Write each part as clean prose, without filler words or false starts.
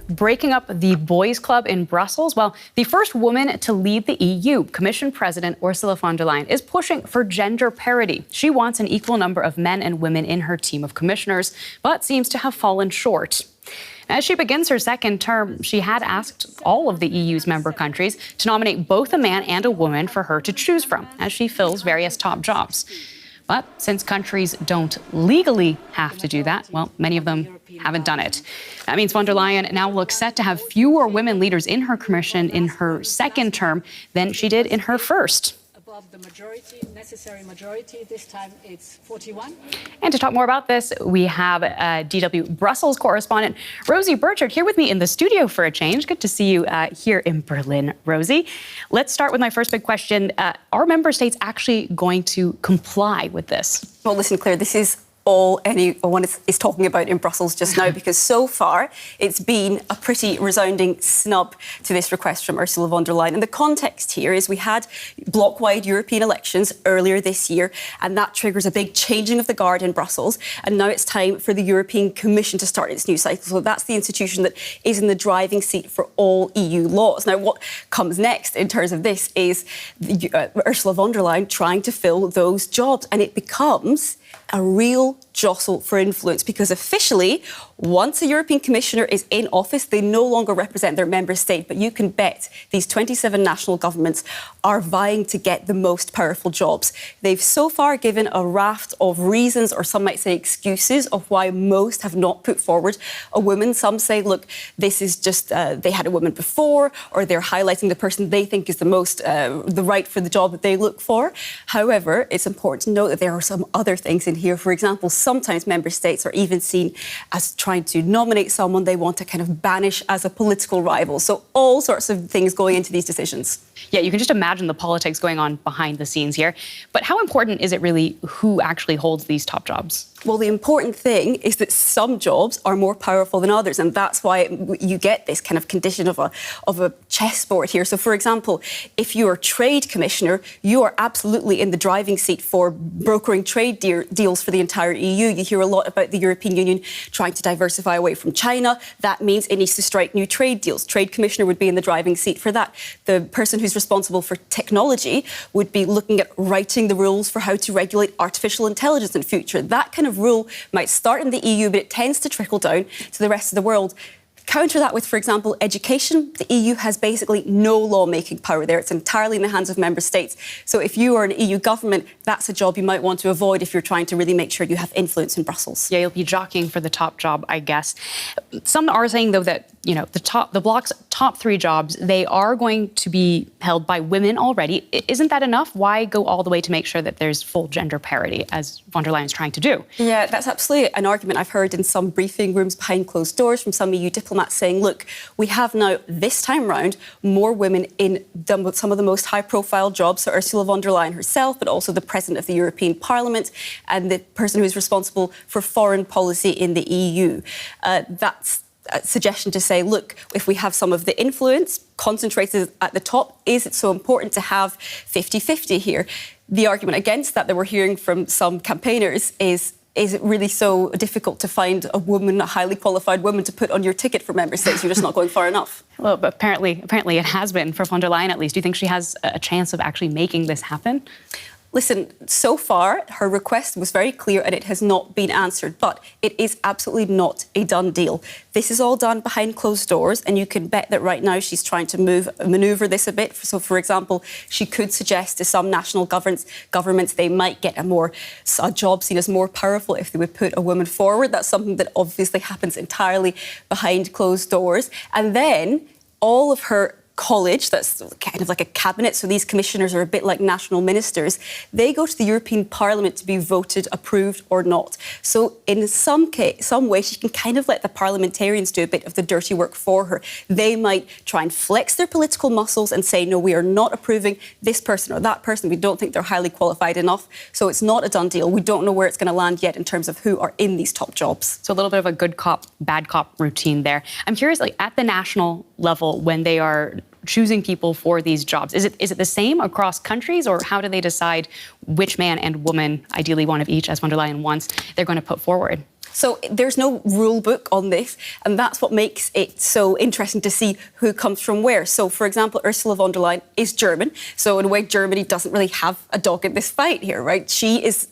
breaking up the boys' club in Brussels? Well, the first woman to lead the EU, Commission President Ursula von der Leyen, is pushing for gender parity. She wants an equal number of men and women in her team of commissioners, but seems to have fallen short. As she begins her second term, she had asked all of the EU's member countries to nominate both a man and a woman for her to choose from as she fills various top jobs. But since countries don't legally have to do that, well, many of them haven't done it. That means von der Leyen now looks set to have fewer women leaders in her commission in her second term than she did in her first. Above the necessary majority, this time it's 41. And to talk more about this, we have DW Brussels correspondent Rosie Burchard here with me in the studio for a change. Good to see you here in Berlin, Rosie. Let's start with my first big question. Are member states actually going to comply with this? Well, listen, Claire, this is all anyone is talking about in Brussels just now, because so far it's been a pretty resounding snub to this request from Ursula von der Leyen. And the context here is we had bloc-wide European elections earlier this year, and that triggers a big changing of the guard in Brussels. And now it's time for the European Commission to start its new cycle. So that's the institution that is in the driving seat for all EU laws. Now, what comes next in terms of this is Ursula von der Leyen trying to fill those jobs, and it becomes a real jostle for influence, because officially, once a European Commissioner is in office, they no longer represent their member state. But you can bet these 27 national governments are vying to get the most powerful jobs. They've so far given a raft of reasons, or some might say excuses, of why most have not put forward a woman. Some say, look, this is just they had a woman before, or they're highlighting the person they think is the most the right for the job that they look for. However, it's important to note that there are some other things in here. For example, sometimes member states are even seen as trying to nominate someone they want to kind of banish as a political rival. So all sorts of things going into these decisions. Yeah, you can just imagine the politics going on behind the scenes here. But how important is it really who actually holds these top jobs? Well, the important thing is that some jobs are more powerful than others, and that's why you get this kind of condition of a chessboard here. So, for example, if you're a trade commissioner, you are absolutely in the driving seat for brokering trade deals for the entire EU. You hear a lot about the European Union trying to diversify away from China. That means it needs to strike new trade deals. Trade commissioner would be in the driving seat for that. The person who's responsible for technology would be looking at writing the rules for how to regulate artificial intelligence in future. That kind of rule might start in the EU, but it tends to trickle down to the rest of the world. Counter that with, for example, education. The EU has basically no lawmaking power there. It's entirely in the hands of member states. So if you are an EU government, that's a job you might want to avoid if you're trying to really make sure you have influence in Brussels. Yeah, you'll be jockeying for the top job, I guess. Some are saying, though, that the bloc's top three jobs, they are going to be held by women already. Isn't that enough? Why go all the way to make sure that there's full gender parity, as von der Leyen is trying to do? Yeah, that's absolutely an argument I've heard in some briefing rooms behind closed doors from some EU diplomats saying, look, we have now, this time round, more women in some of the most high-profile jobs. So Ursula von der Leyen herself, but also the President of the European Parliament and the person who's responsible for foreign policy in the EU. That's a suggestion to say, look, if we have some of the influence concentrated at the top, is it so important to have 50-50 here? The argument against that we're hearing from some campaigners is it really so difficult to find a woman, a highly qualified woman, to put on your ticket for member states? You're just not going far enough. Well, but apparently it has been for von der Leyen, at least. Do you think she has a chance of actually making this happen? Listen, so far, her request was very clear and it has not been answered, but it is absolutely not a done deal. This is all done behind closed doors, and you can bet that right now she's trying to manoeuvre this a bit. So, for example, she could suggest to some national governments they might get a job seen as more powerful if they would put a woman forward. That's something that obviously happens entirely behind closed doors. And then all of her college, that's kind of like a cabinet, so these commissioners are a bit like national ministers, they go to the European Parliament to be voted, approved or not. So in some way she can kind of let the parliamentarians do a bit of the dirty work for her. They might try and flex their political muscles and say, no, we are not approving this person or that person. We don't think they're highly qualified enough. So it's not a done deal. We don't know where it's going to land yet in terms of who are in these top jobs. So a little bit of a good cop, bad cop routine there. I'm curious, like at the national level, when they are choosing people for these jobs, is it the same across countries, or how do they decide which man and woman, ideally one of each, as von der Leyen wants, they're going to put forward? So there's no rule book on this, and that's what makes it so interesting to see who comes from where. So, for example, Ursula von der Leyen is German, so in a way Germany doesn't really have a dog in this fight here, right?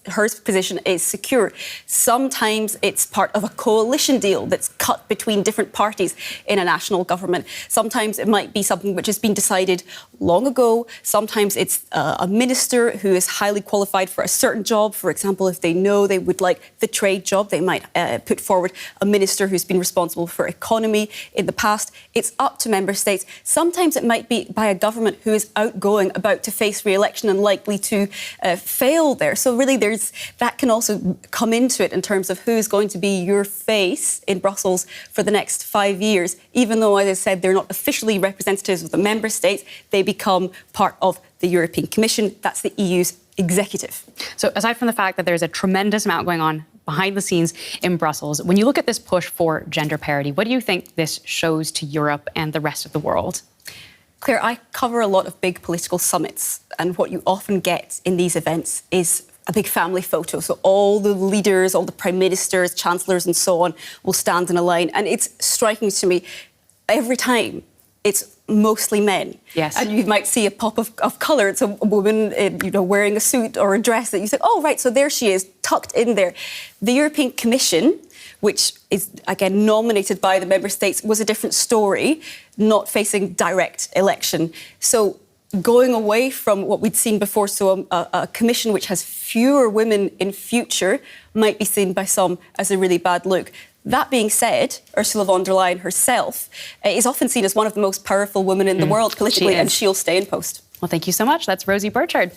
Her position is secure. Sometimes it's part of a coalition deal that's cut between different parties in a national government. Sometimes it might be something which has been decided long ago. Sometimes it's a minister who is highly qualified for a certain job. For example, if they know they would like the trade job, they might put forward a minister who's been responsible for economy in the past. It's up to member states. Sometimes it might be by a government who is outgoing, about to face re-election and likely to fail there. So really that can also come into it in terms of who's going to be your face in Brussels for the next 5 years. Even though, as I said, they're not officially representatives of the member states, they become part of the European Commission. That's the EU's executive. So aside from the fact that there's a tremendous amount going on behind the scenes in Brussels, when you look at this push for gender parity, what do you think this shows to Europe and the rest of the world? Claire, I cover a lot of big political summits, and what you often get in these events is a big family photo. So all the leaders, all the prime ministers, chancellors and so on will stand in a line. And it's striking to me, every time it's mostly men. Yes. And you might see a pop of colour. It's a woman wearing a suit or a dress that you say, oh, right, so there she is, tucked in there. The European Commission, which is, again, nominated by the member states, was a different story, not facing direct election. So going away from what we'd seen before, so a commission which has fewer women in future might be seen by some as a really bad look. That being said, Ursula von der Leyen herself is often seen as one of the most powerful women in the world politically, and she'll stay in post. Well, thank you so much. That's Rosie Burchard.